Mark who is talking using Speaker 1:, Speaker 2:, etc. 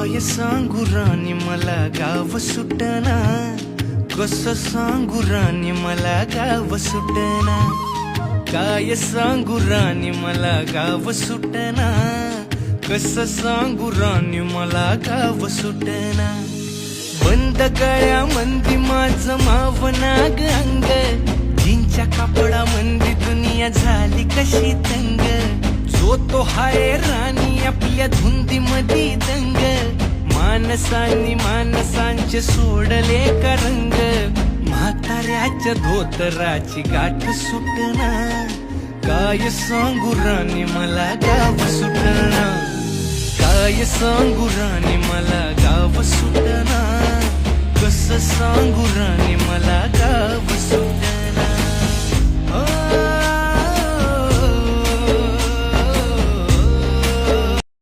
Speaker 1: काय सांगू राणी मला गाव सुटना, कसं सांगू राणी मला गाव सुटना, काय सांगू राणी मला गाव सुटना, कसं सांगू राणी मला गाव सुटना. बंद गळ्यामंदी माझं मावनाग अंग, जीनच्या कापडामंदी दुनिया झाली कशी तंग. जो तो हाय राणी आपल्या धुंदीमधी दंग, माणसांनी माणसांचे सोडले का रंग. म्हाताऱ्याच्या धोतराची गाठ सुटना, काय सांगू राणी मला गाव सुटना, काय सांगू राणी मला गाव सुटना, कसं सांगू राणी मला गाव सुटना.